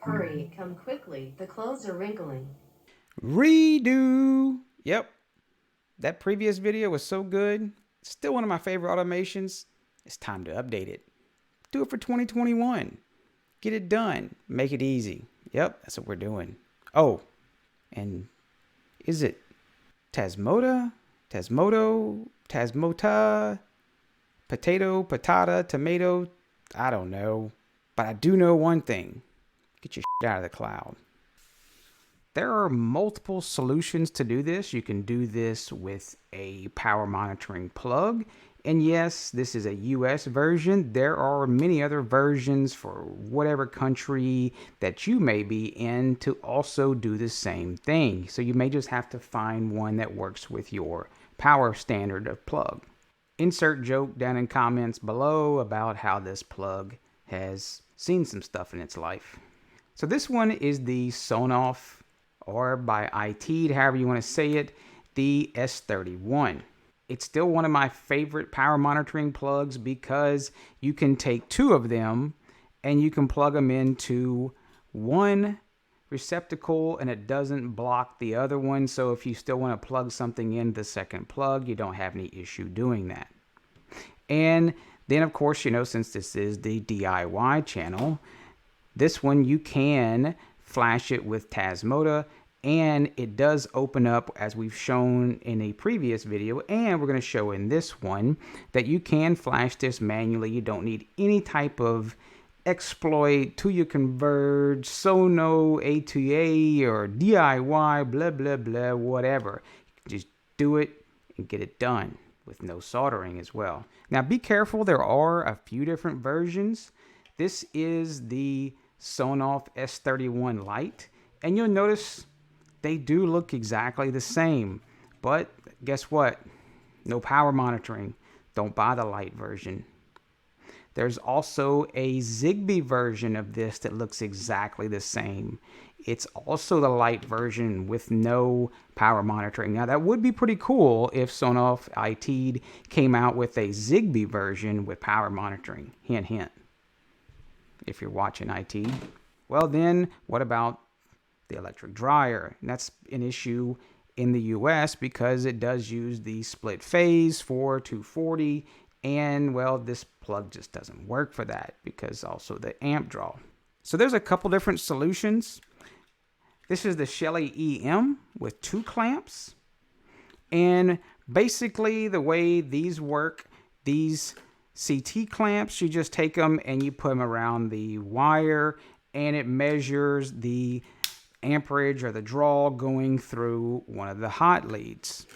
Hurry, come quickly, the clothes are wrinkling. Redo. Yep, that previous video was so good. Still one of my favorite automations. It's time to update it. Do it for 2021. Get it done. Make it easy. Yep, that's what we're doing. Oh, and is it Tasmota? Tasmota? Potato, patata, tomato? I don't know. But I do know one thing. Get your shit out of the cloud. There are multiple solutions to do this. You can do this with a power monitoring plug. And yes, this is a US version. There are many other versions for whatever country that you may be in to also do the same thing. So you may just have to find one that works with your power standard of plug. Insert joke down in comments below about how this plug has seen some stuff in its life. So this one is the Sonoff, or by IT, however you want to say it, the S31. It's still one of my favorite power monitoring plugs because you can take two of them and you can plug them into one receptacle and it doesn't block the other one. So if you still want to plug something in the second plug, you don't have any issue doing that. And then of course, since this is the DIY channel, this one you can flash it with Tasmota, and it does open up, as we've shown in a previous video, and we're going to show in this one, that you can flash this manually. You don't need any type of exploit, Tuya Converge, Sono, A2A, or DIY, blah, blah, blah, whatever. Just do it and get it done with no soldering as well. Now be careful, there are a few different versions. This is the Sonoff S31 Lite, and you'll notice they do look exactly the same, but guess what? No power monitoring. Don't buy the Lite version. There's also a Zigbee version of this that looks exactly the same. It's also the Lite version with no power monitoring. Now that would be pretty cool if Sonoff IT came out with a Zigbee version with power monitoring. Hint, hint. If you're watching IT. Well then, what about the electric dryer? And that's an issue in the US because it does use the split phase for 240, and well, this plug just doesn't work for that because also the amp draw. So there's a couple different solutions. This is the Shelly EM with 2 clamps, and basically the way these work, these CT clamps, you just take them and you put them around the wire and it measures the amperage or the draw going through one of the hot leads.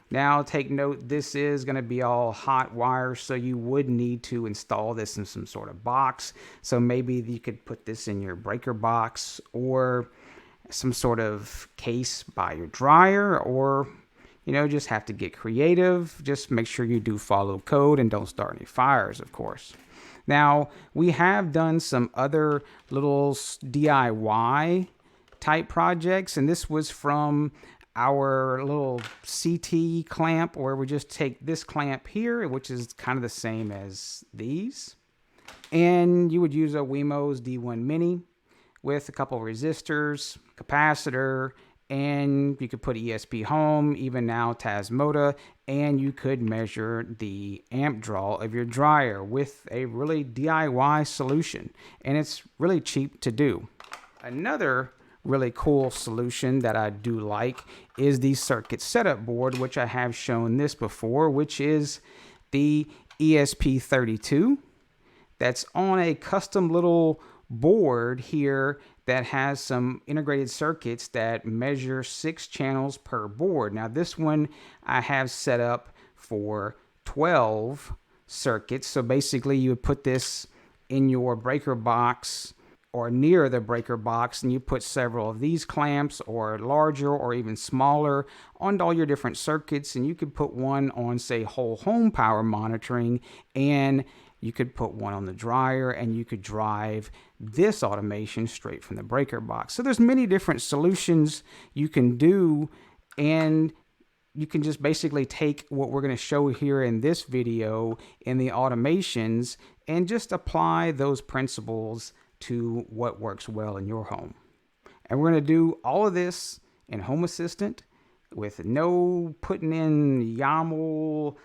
Now take note, this is going to be all hot wire, so you would need to install this in some sort of box. So maybe you could put this in your breaker box or some sort of case by your dryer, or just have to get creative. Just make sure you do follow code and don't start any fires, of course. Now, we have done some other little DIY type projects, and this was from our little CT clamp, where we just take this clamp here, which is kind of the same as these, and you would use a Wemos D1 Mini with a couple of resistors, capacitor, and you could put ESP home, even now Tasmota, and you could measure the amp draw of your dryer with a really DIY solution, and it's really cheap to do. Another really cool solution that I do like is the circuit setup board, which I have shown this before, which is the ESP32. That's on a custom little board here that has some integrated circuits that measure 6 channels per board. Now this one I have set up for 12 circuits. So basically you would put this in your breaker box or near the breaker box, and you put several of these clamps, or larger or even smaller, on all your different circuits, and you could put one on, say, whole home power monitoring, and you could put one on the dryer, and you could drive this automation straight from the breaker box. So there's many different solutions you can do, and you can just basically take what we're going to show here in this video in the automations and just apply those principles to what works well in your home. And we're going to do all of this in Home Assistant with no putting in YAML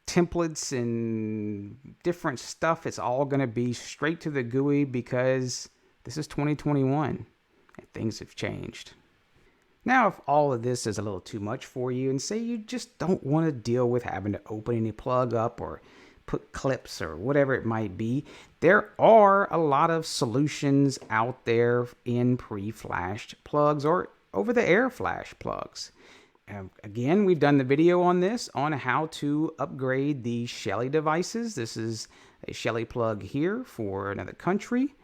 templates and different stuff. It's all going to be straight to the GUI because this is 2021 and things have changed. Now, if all of this is a little too much for you and say you just don't want to deal with having to open any plug up or put clips or whatever it might be, there are a lot of solutions out there in pre-flashed plugs or over-the-air flash plugs. Again, we've done the video on this on how to upgrade the Shelly devices. This is a Shelly plug here for another country.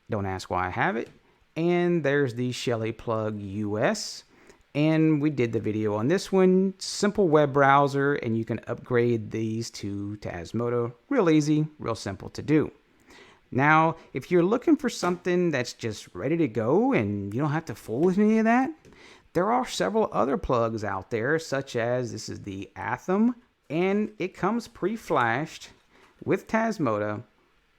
Don't ask why I have it. And there's the Shelly plug US. And we did the video on this one. Simple web browser, and you can upgrade these to Tasmota. Real easy, real simple to do. Now, if you're looking for something that's just ready to go and you don't have to fool with any of that, there are several other plugs out there, such as this is the Atom, and it comes pre-flashed with Tasmota,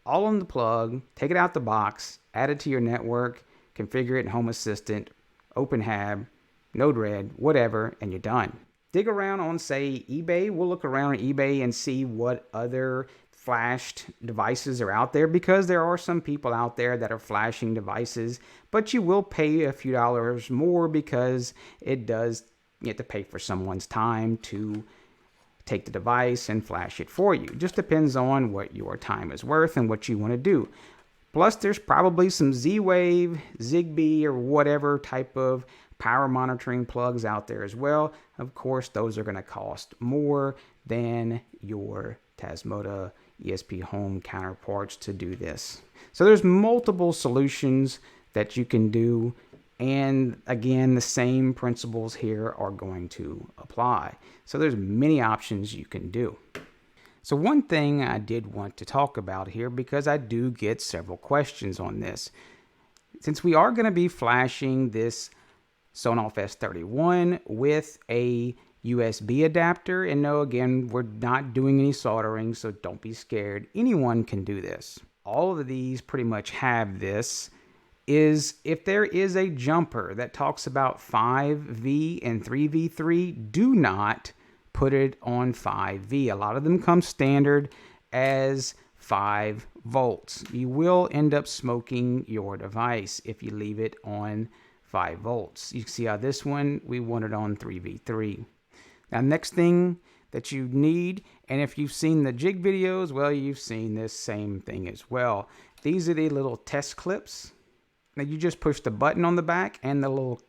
all on the plug. Take it out the box, add it to your network, configure it in Home Assistant, OpenHAB, Node-RED, whatever, and you're done. Dig around on, say, eBay. We'll look around on eBay and see what other flashed devices are out there, because there are some people out there that are flashing devices, but you will pay a few dollars more because it does, you have to pay for someone's time to take the device and flash it for you. Just depends on what your time is worth and what you want to do. Plus, there's probably some Z-Wave, Zigbee, or whatever type of power monitoring plugs out there as well. Of course, those are going to cost more than your Tasmota ESP Home counterparts to do this. So there's multiple solutions that you can do, and again, the same principles here are going to apply. So there's many options you can do. So one thing I did want to talk about here, because I do get several questions on this. Since we are going to be flashing this Sonoff S31 with a USB adapter, and no, again, we're not doing any soldering, so don't be scared. Anyone can do this. All of these pretty much have this. Is if there is a jumper that talks about 5V and 3V3, do not put it on 5V. A lot of them come standard as 5 volts. You will end up smoking your device if you leave it on 5 volts. You can see how this one, we want it on 3V3. Now, next thing that you need, and if you've seen the jig videos, well, you've seen this same thing as well. These are the little test clips. Now, you just push the button on the back and the little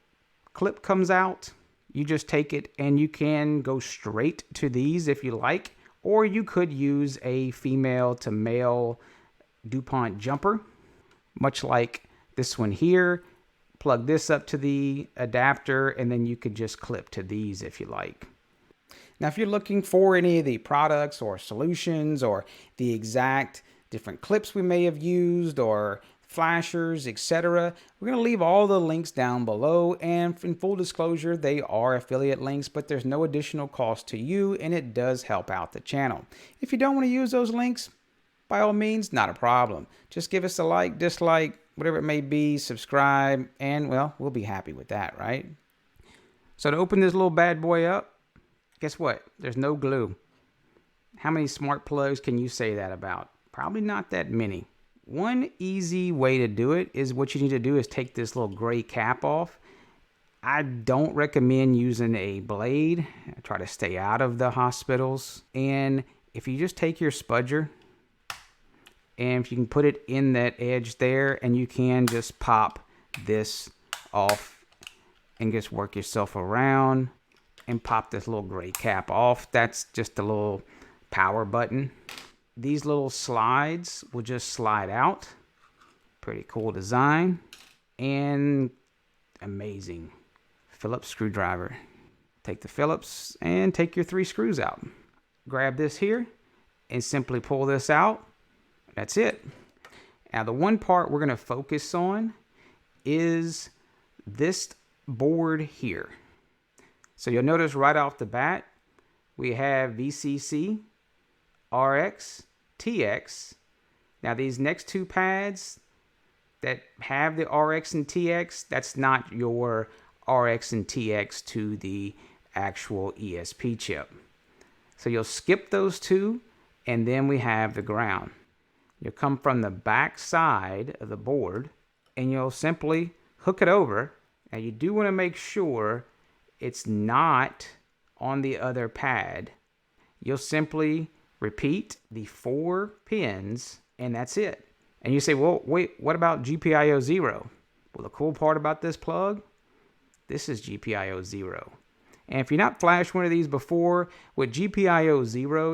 clip comes out. You just take it and you can go straight to these if you like, or you could use a female to male DuPont jumper, much like this one here. Plug this up to the adapter, and then you could just clip to these if you like. Now, if you're looking for any of the products or solutions or the exact different clips we may have used or flashers, etc., we're going to leave all the links down below. And in full disclosure, they are affiliate links, but there's no additional cost to you, and it does help out the channel. If you don't want to use those links, by all means, not a problem. Just give us a like, dislike, whatever it may be, subscribe, and, well, we'll be happy with that, right? So to open this little bad boy up, guess what? There's no glue. How many smart plugs can you say that about? Probably not that many. One easy way to do it is what you need to do is take this little gray cap off. I don't recommend using a blade. I try to stay out of the hospitals. And if you just take your spudger, and if you can put it in that edge there, and you can just pop this off and just work yourself around and pop this little gray cap off. That's just a little power button. These little slides will just slide out. Pretty cool design and amazing. Phillips screwdriver. Take the Phillips and take your 3 screws out. Grab this here and simply pull this out. That's it. Now, the one part we're going to focus on is this board here. So you'll notice right off the bat, we have VCC, RX, TX. Now, these next 2 pads, that have the RX and TX, that's not your RX and TX to the actual ESP chip. So you'll skip those two, and then we have the ground. You'll come from the back side of the board, and you'll simply hook it over. Now you do want to make sure it's not on the other pad. You'll simply repeat the 4 pins, and that's it. And you say, well, wait, what about GPIO 0? Well, the cool part about this plug, this is GPIO 0. And if you're not flashed one of these before, what GPIO 0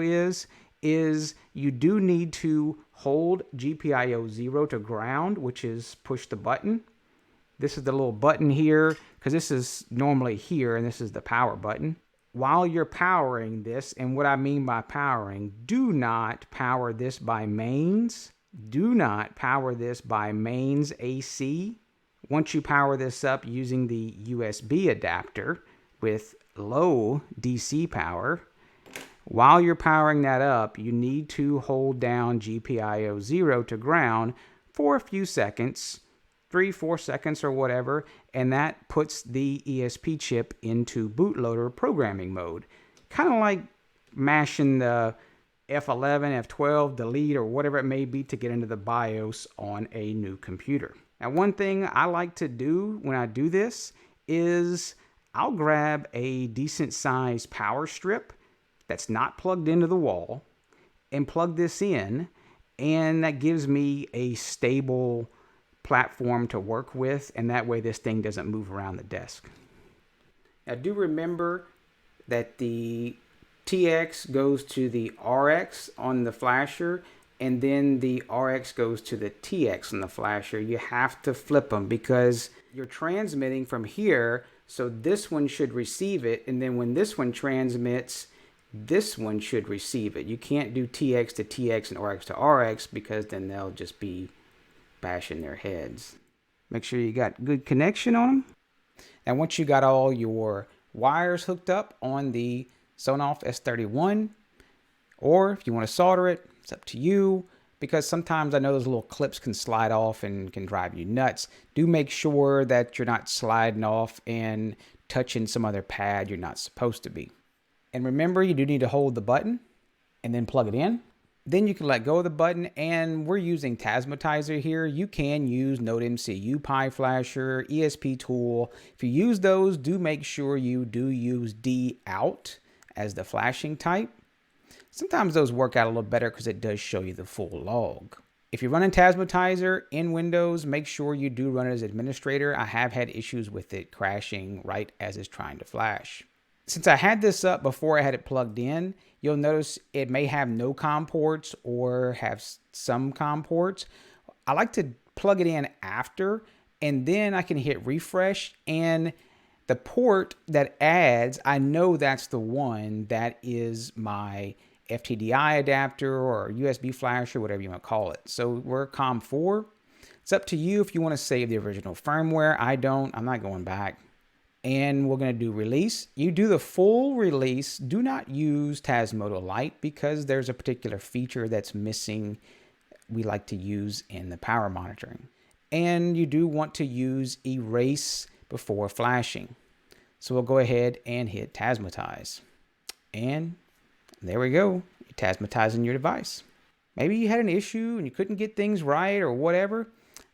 is you do need to hold GPIO 0 to ground, which is push the button. This is the little button here, because this is normally here, and this is the power button. While you're powering this, and what I mean by powering, do not power this by mains. Do not power this by mains AC. Once you power this up using the USB adapter with low DC power, while you're powering that up, you need to hold down GPIO 0 to ground for a few seconds, 3-4 seconds or whatever, and that puts the ESP chip into bootloader programming mode. Kind of like mashing the F11, F12, delete, or whatever it may be to get into the BIOS on a new computer. Now, one thing I like to do when I do this is I'll grab a decent sized power strip that's not plugged into the wall and plug this in, and that gives me a stable platform to work with, and that way this thing doesn't move around the desk. Now, do remember that the TX goes to the RX on the flasher, and then the RX goes to the TX on the flasher. You have to flip them because you're transmitting from here, so this one should receive it, and then when this one transmits, this one should receive it. You can't do TX to TX and RX to RX because then they'll just be bashing their heads. Make sure you got good connection on them. And once you got all your wires hooked up on the Sonoff S31, or if you want to solder it, it's up to you, because sometimes I know those little clips can slide off and can drive you nuts. Do make sure that you're not sliding off and touching some other pad you're not supposed to be. And remember, you do need to hold the button and then plug it in. Then you can let go of the button, and we're using Tasmotizer here. You can use Node MCU, Pi Flasher, ESP Tool. If you use those, do make sure you do use D out as the flashing type. Sometimes those work out a little better because it does show you the full log. If you're running Tasmotizer in Windows, make sure you do run it as administrator. I have had issues with it crashing right as it's trying to flash. Since I had this up before I had it plugged in, you'll notice it may have no COM ports or have some COM ports. I like to plug it in after, and then I can hit refresh, and the port that adds, I know that's the one that is my FTDI adapter or USB flash or whatever you want to call it. So we're COM4. It's up to you if you want to save the original firmware. I don't. I'm not going back. And we're going to do release. You do the full release. Do not use Tasmota Lite because there's a particular feature that's missing we like to use in the power monitoring. And you do want to use erase before flashing. So we'll go ahead and hit Tasmotize. And there we go. You're Tasmotizing your device. Maybe you had an issue and you couldn't get things right or whatever.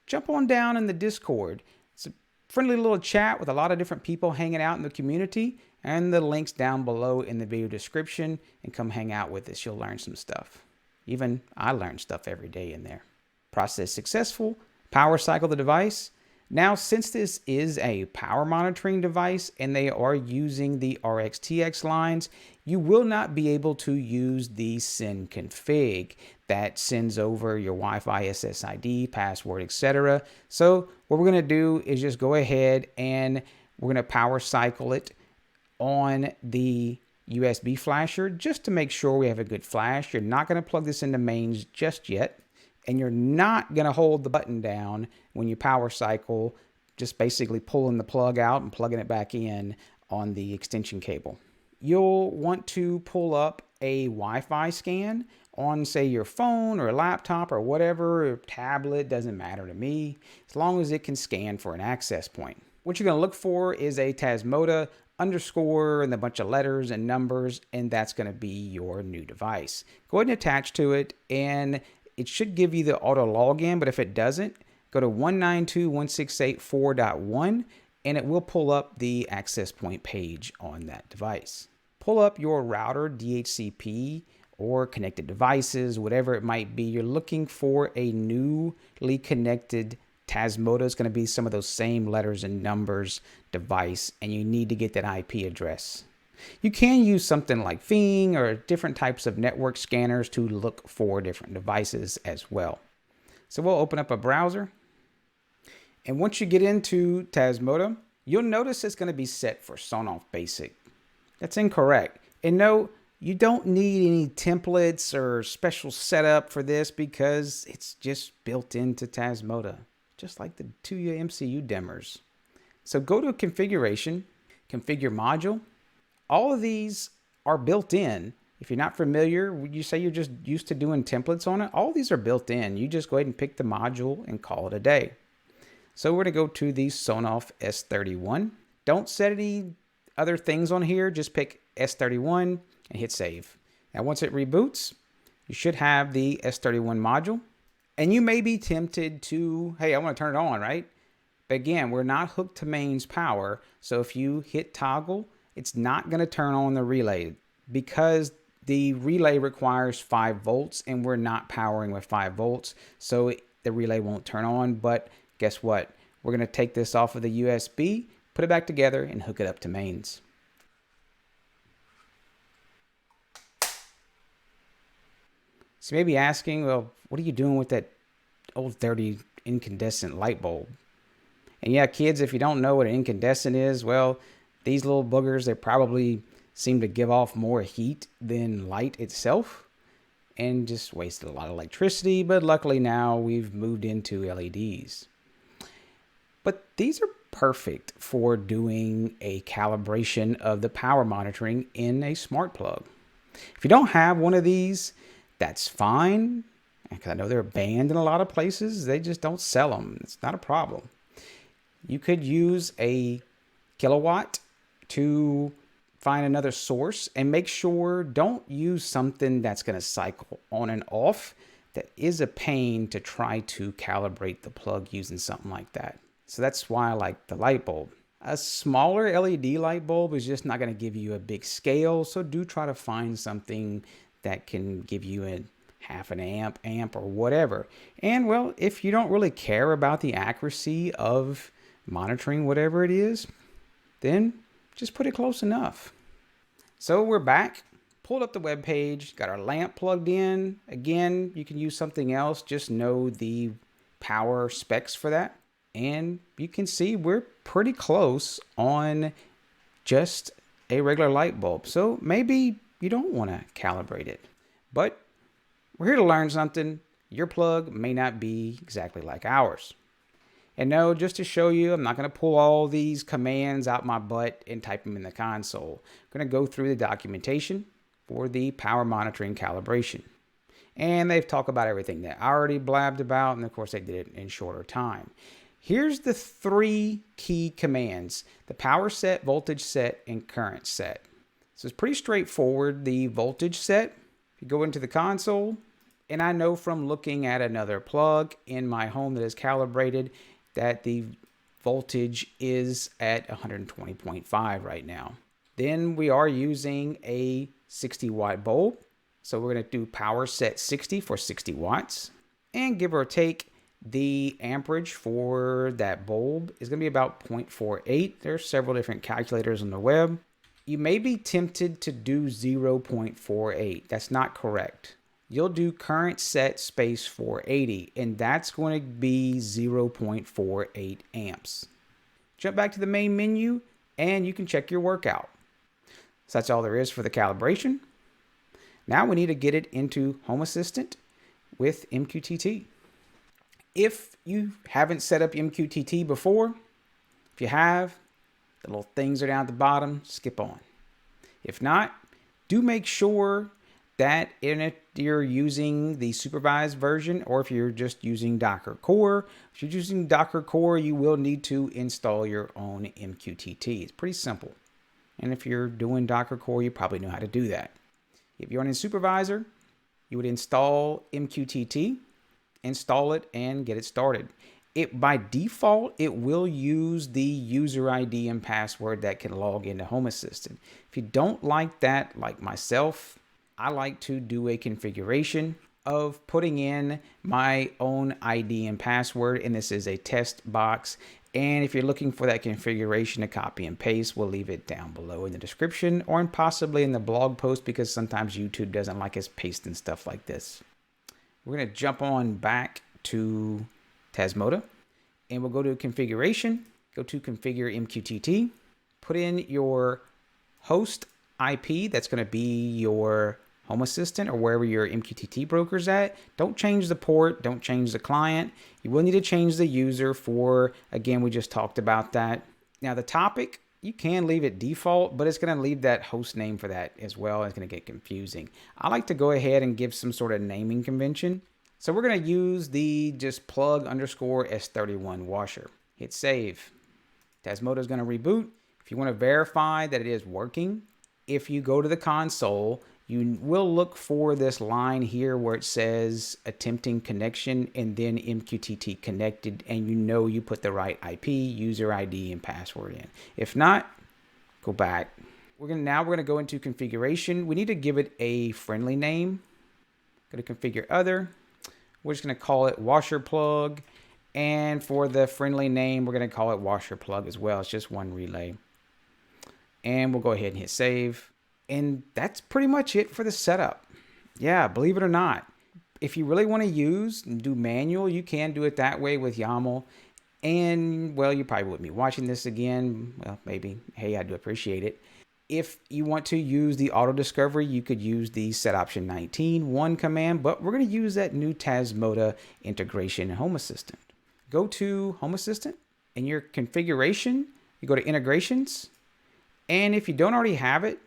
Jump on down in the Discord. It's a friendly little chat with a lot of different people hanging out in the community, and the link's down below in the video description, and come hang out with us. You'll learn some stuff. Even I learn stuff every day in there. Process successful. Power cycle the device. Now, since this is a power monitoring device and they are using the RX-TX lines, you will not be able to use the send config that sends over your Wi-Fi SSID, password, etc. So what we're going to do is just go ahead and we're going to power cycle it on the USB flasher just to make sure we have a good flash. You're not going to plug this into mains just yet. And you're not going to hold the button down when you power cycle, just basically pulling the plug out and plugging it back in on the extension cable. You'll want to pull up a Wi-Fi scan on, say, your phone or laptop or whatever, or tablet, doesn't matter to me, as long as it can scan for an access point. What you're going to look for is a Tasmota underscore and a bunch of letters and numbers, and that's going to be your new device. Go ahead and attach to it, and it should give you the auto login, but if it doesn't, go to 192.168.4.1, and it will pull up the access point page on that device. Pull up your router, DHCP, or connected devices, whatever it might be. You're looking for a newly connected Tasmota. Is going to be some of those same letters and numbers device, and you need to get that IP address. You can use something like Fing or different types of network scanners to look for different devices as well. So we'll open up a browser, and once you get into Tasmota, you'll notice it's going to be set for Sonoff Basic. That's incorrect. And no, you don't need any templates or special setup for this because it's just built into Tasmota, just like the 2U MCU dimmers. So go to Configuration, Configure Module. All of these are built in. If you're not familiar, you say you're just used to doing templates on it, all these are built in. You just go ahead and pick the module and call it a day. So we're going to go to the Sonoff S31. Don't set any other things on here, just pick S31 and hit save. Now once it reboots, you should have the S31 module, and you may be tempted to, hey, I want to turn it on, right? But again, we're not hooked to mains power, so if you hit toggle, it's not going to turn on the relay because the relay requires 5 volts and we're not powering with 5 volts, so the relay won't turn on. But guess what? We're going to take this off of the USB, put it back together, and hook it up to mains. So you may be asking, well, what are you doing with that old dirty incandescent light bulb? And yeah, kids, if you don't know what an incandescent is, well, these little boogers, they probably seem to give off more heat than light itself and just wasted a lot of electricity. But luckily now we've moved into LEDs. But these are perfect for doing a calibration of the power monitoring in a smart plug. If you don't have one of these, that's fine. I know they're banned in a lot of places. They just don't sell them. It's not a problem. You could use a kilowatt to find another source, and make sure don't use something that's going to cycle on and off. That is a pain to try to calibrate the plug using something like that. So that's why I like the light bulb. A smaller LED light bulb is just not going to give you a big scale. So do try to find something that can give you a half an amp or whatever. And well, if you don't really care about the accuracy of monitoring whatever it is, then just put it close enough. So we're back, pulled up the web page, got our lamp plugged in. Again, you can use something else, just know the power specs for that. And you can see we're pretty close on just a regular light bulb. So maybe you don't want to calibrate it, but we're here to learn something. Your plug may not be exactly like ours. And no, just to show you, I'm not going to pull all these commands out my butt and type them in the console. I'm going to go through the documentation for the power monitoring calibration. And they've talked about everything that I already blabbed about, and of course they did it in shorter time. Here's the 3 key commands: the power set, voltage set, and current set. So it's pretty straightforward. The voltage set, if you go into the console, and I know from looking at another plug in my home that is calibrated that the voltage is at 120.5 right now. Then we are using a 60 watt bulb. So we're going to do power set 60 for 60 watts. And give or take, the amperage for that bulb is going to be about 0.48. There's several different calculators on the web. You may be tempted to do 0.48. That's not correct. You'll do current set space 480, and that's going to be 0.48 amps. Jump back to the main menu, and you can check your workout. So that's all there is for the calibration. Now we need to get it into Home Assistant with MQTT. If you haven't set up MQTT before, if you have, the little things are down at the bottom, skip on. If not, do make sure that if you're using the supervised version, or if you're just using Docker Core. If you're using Docker Core, you will need to install your own MQTT. It's pretty simple. And if you're doing Docker Core, you probably know how to do that. If you're on a supervisor, you would install MQTT, install it, and get it started. By default, it will use the user ID and password that can log into Home Assistant. If you don't like that, like myself, I like to do a configuration of putting in my own ID and password, and this is a test box. And if you're looking for that configuration to copy and paste, we'll leave it down below in the description or possibly in the blog post, because sometimes YouTube doesn't like us pasting stuff like this. We're going to jump on back to Tasmota, and we'll go to configuration, go to configure MQTT, put in your host IP. That's going to be your Home Assistant or wherever your MQTT broker's at. Don't change the port, don't change the client. You will need to change the user for, again, we just talked about that. Now the topic, you can leave it default, but it's going to leave that host name for that as well. It's going to get confusing. I like to go ahead and give some sort of naming convention. So we're going to use the just plug_S31 washer. Hit save. Tasmota is going to reboot. If you want to verify that it is working, if you go to the console, you will look for this line here where it says attempting connection and then MQTT connected, and you put the right IP, user ID, and password in. If not, go back. Now we're going to go into configuration. We need to give it a friendly name. Go to configure other. We're just going to call it washer plug. And for the friendly name, we're going to call it washer plug as well. It's just one relay. And we'll go ahead and hit save. And that's pretty much it for the setup. Yeah, believe it or not. If you really want to use and do manual, you can do it that way with YAML. And, well, you probably wouldn't be watching this again. Well, maybe. Hey, I do appreciate it. If you want to use the auto discovery, you could use the set option 19.1 command, but we're going to use that new Tasmota integration in Home Assistant. Go to Home Assistant. In your configuration, you go to integrations. And if you don't already have it,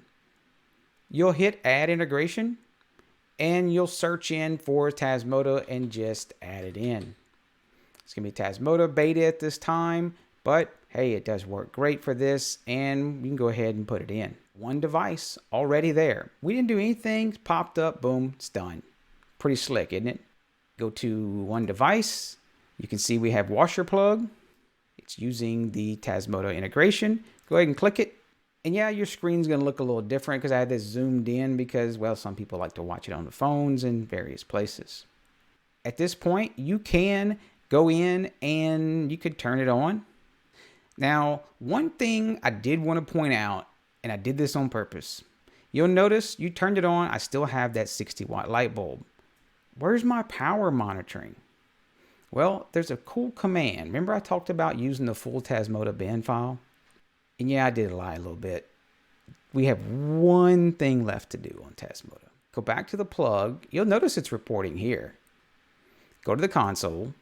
you'll hit add integration and you'll search in for Tasmota and just add it in. It's going to be Tasmota beta at this time, but hey, it does work great for this, and you can go ahead and put it in. One device already there. We didn't do anything, it's popped up, boom, it's done. Pretty slick, isn't it? Go to one device. You can see we have washer plug. It's using the Tasmota integration. Go ahead and click it. And yeah, your screen's going to look a little different because I had this zoomed in because, well, some people like to watch it on the phones in various places. At this point, you can go in and you could turn it on. Now, one thing I did want to point out, and I did this on purpose. You'll notice you turned it on. I still have that 60-watt light bulb. Where's my power monitoring? Well, there's a cool command. Remember I talked about using the full Tasmota bin file? And yeah, I did lie a little bit. We have one thing left to do on Tasmota. Go back to the plug. You'll notice it's reporting here. Go to the console.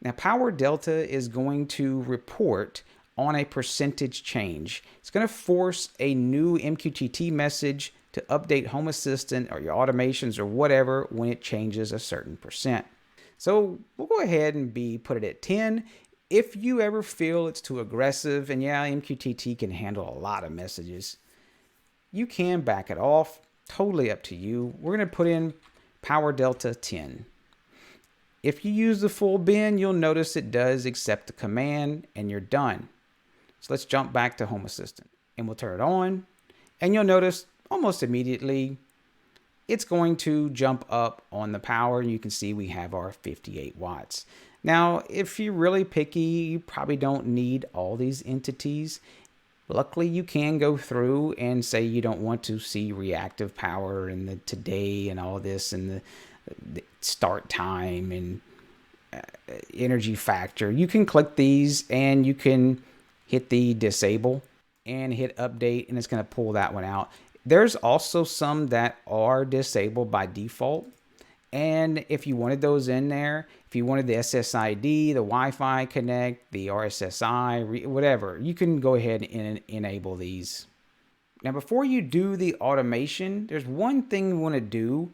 Now, PowerDelta is going to report on a percentage change. It's going to force a new MQTT message to update Home Assistant or your automations or whatever when it changes a certain percent. So we'll go ahead and put it at 10. If you ever feel it's too aggressive, and yeah, MQTT can handle a lot of messages, you can back it off. Totally up to you. We're going to put in PowerDelta 10. If you use the full bin, you'll notice it does accept the command and you're done. So let's jump back to Home Assistant and we'll turn it on. And you'll notice almost immediately it's going to jump up on the power. You can see we have our 58 watts. Now, if you're really picky, you probably don't need all these entities. Luckily, you can go through and say you don't want to see reactive power and the today and all this and the start time and energy factor. You can click these and you can hit the disable and hit update, and it's going to pull that one out. There's also some that are disabled by default. And if you wanted those in there, if you wanted the SSID, the Wi-Fi connect, the RSSI, whatever, you can go ahead and enable these Now, before you do the automation, there's one thing you want to do.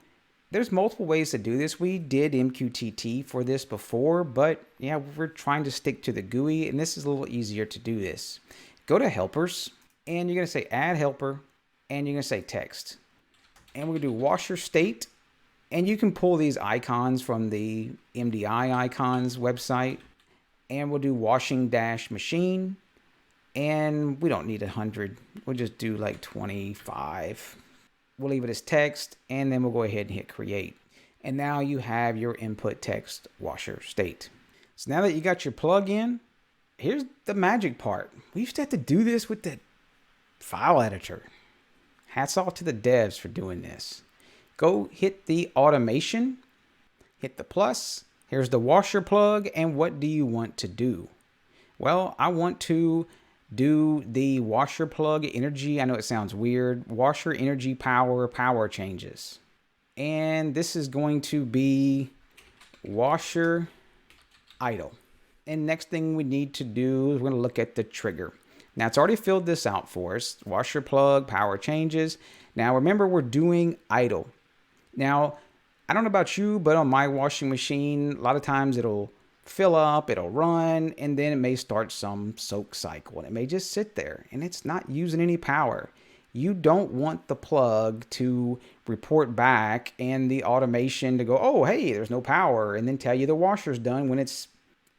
There's multiple ways to do this. We did MQTT for this before, but yeah, we're trying to stick to the GUI, and this is a little easier to do this. Go to helpers, and you're going to say add helper, and you're going to say text. And we're going to do washer state, and you can pull these icons from the MDI icons website, and we'll do washing dash machine, and we don't need 100. We'll just do like 25. We'll leave it as text, and then we'll go ahead and hit create. And now you have your input text washer state. So now that you got your plug in, here's the magic part. We used to have to do this with the file editor. Hats off to the devs for doing this. Go hit the automation, hit the plus. Here's the washer plug, and what do you want to do? Well, I want to do the washer plug energy. I know it sounds weird. Washer energy power changes. And this is going to be washer idle. And next thing we need to do is we're going to look at the trigger. Now it's already filled this out for us. Washer plug, power changes. Now remember, we're doing idle. Now, I don't know about you, but on my washing machine, a lot of times it'll fill up, it'll run, and then it may start some soak cycle, and it may just sit there and it's not using any power. You don't want the plug to report back and the automation to go, oh, hey, there's no power, and then tell you the washer's done when it's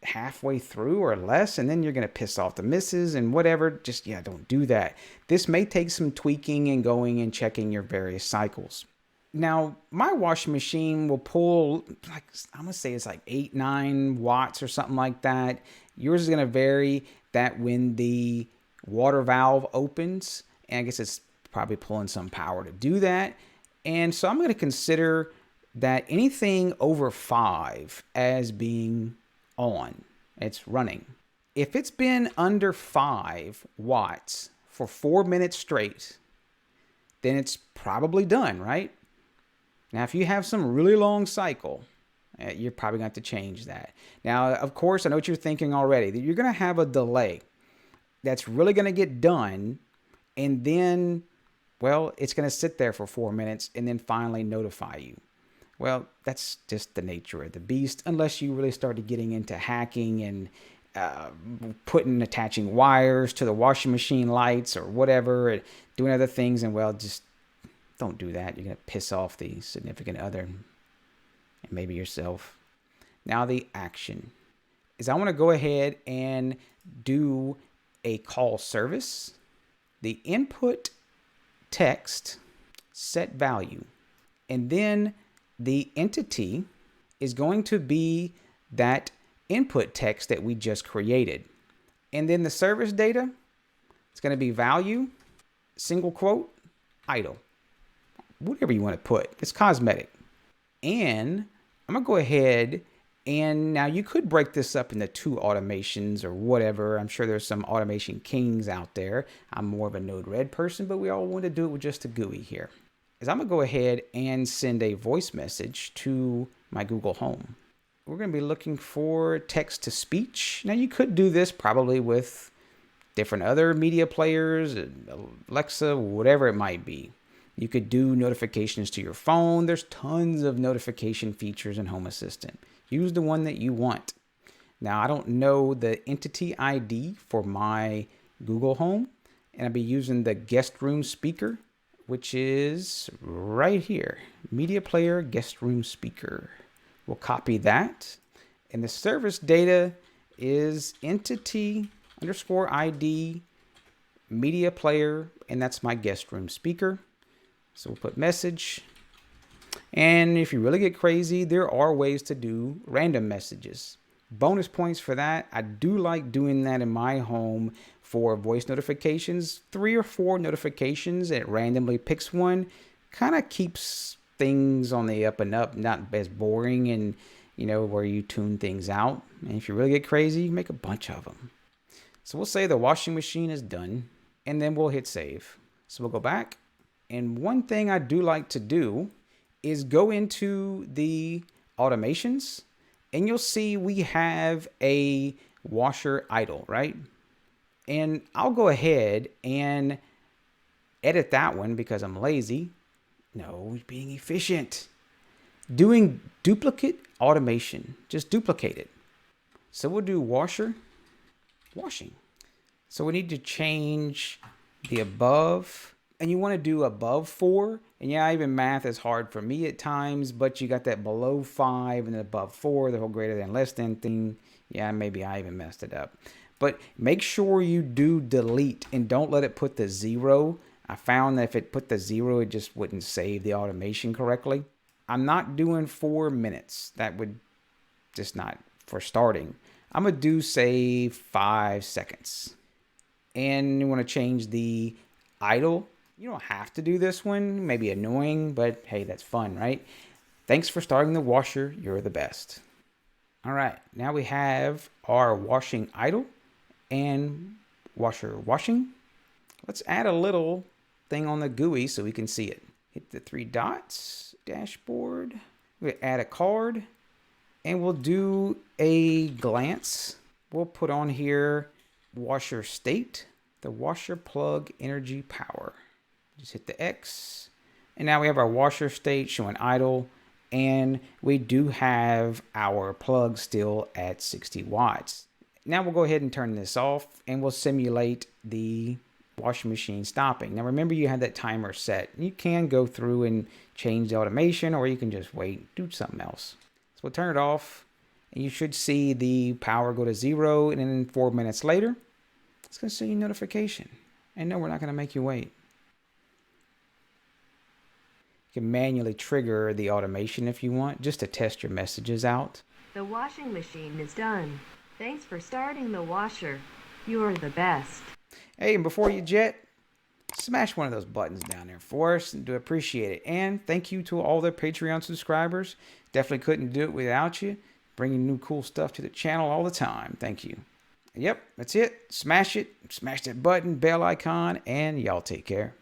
halfway through or less, and then you're going to piss off the missus and whatever. Just, yeah, don't do that. This may take some tweaking and going and checking your various cycles. Now, my washing machine will pull, like, I'm going to say it's like 8-9 watts or something like that. Yours is going to vary that when the water valve opens, and I guess it's probably pulling some power to do that. And so I'm going to consider that anything over 5 as being on. It's running. If it's been under 5 watts for 4 minutes straight, then it's probably done, right? Now, if you have some really long cycle, you're probably going to have to change that. Now, of course, I know what you're thinking already, that you're going to have a delay that's really going to get done, and then, well, it's going to sit there for 4 minutes and then finally notify you. Well, that's just the nature of the beast, unless you really started getting into hacking and attaching wires to the washing machine lights or whatever, and doing other things, and well, just don't do that. You're going to piss off the significant other and maybe yourself. Now the action is I want to go ahead and do a call service. The input text set value. And then the entity is going to be that input text that we just created. And then the service data, it's going to be value, single quote, idle. Whatever you want to put. It's cosmetic. And I'm going to go ahead and now you could break this up into 2 automations or whatever. I'm sure there's some automation kings out there. I'm more of a Node-RED person, but we all want to do it with just a GUI here. Is I'm going to go ahead and send a voice message to my Google Home. We're going to be looking for text to speech. Now you could do this probably with different other media players, Alexa, whatever it might be. You could do notifications to your phone. There's tons of notification features in Home Assistant. Use the one that you want. Now, I don't know the entity ID for my Google Home, and I'll be using the guest room speaker, which is right here. Media player, guest room speaker. We'll copy that. And the service data is entity _ID media player, and that's my guest room speaker. So we'll put message. And if you really get crazy, there are ways to do random messages. Bonus points for that. I do like doing that in my home for voice notifications. 3 or 4 notifications, and it randomly picks one. Kind of keeps things on the up and up, not as boring, and you know, where you tune things out. And if you really get crazy, you make a bunch of them. So we'll say the washing machine is done, and then we'll hit save. So we'll go back. And one thing I do like to do is go into the automations, and you'll see we have a washer idle, right? And I'll go ahead and edit that one because I'm lazy. No, being efficient. Doing duplicate automation. Just duplicate it. So we'll do washer, washing. So we need to change the above. And you want to do above 4. And yeah, even math is hard for me at times, but you got that below 5 and then above 4, the whole greater than less than thing. Yeah, maybe I even messed it up. But make sure you do delete and don't let it put the 0. I found that if it put the 0, it just wouldn't save the automation correctly. I'm not doing 4 minutes. That would just not for starting. I'm going to do, say, 5 seconds. And you want to change the idle. You don't have to do this one. Maybe annoying, but hey, that's fun, right? Thanks for starting the washer. You're the best. All right, now we have our washing idle and washer washing. Let's add a little thing on the GUI so we can see it. Hit the 3 dots, dashboard. We'll add a card and we'll do a glance. We'll put on here washer state, the washer plug energy power. Just hit the X. And now we have our washer state showing idle. And we do have our plug still at 60 watts. Now we'll go ahead and turn this off and we'll simulate the washing machine stopping. Now remember you had that timer set. You can go through and change the automation or you can just wait, do something else. So we'll turn it off and you should see the power go to 0 and then 4 minutes later, it's going to send you a notification. And no, we're not going to make you wait. You can manually trigger the automation if you want, just to test your messages out. The washing machine is done. Thanks for starting the washer. You're the best. Hey, and before you jet, smash one of those buttons down there for us and do appreciate it. And thank you to all the Patreon subscribers. Definitely couldn't do it without you. Bringing new cool stuff to the channel all the time. Thank you. Yep, that's it. Smash it. Smash that button, bell icon, and y'all take care.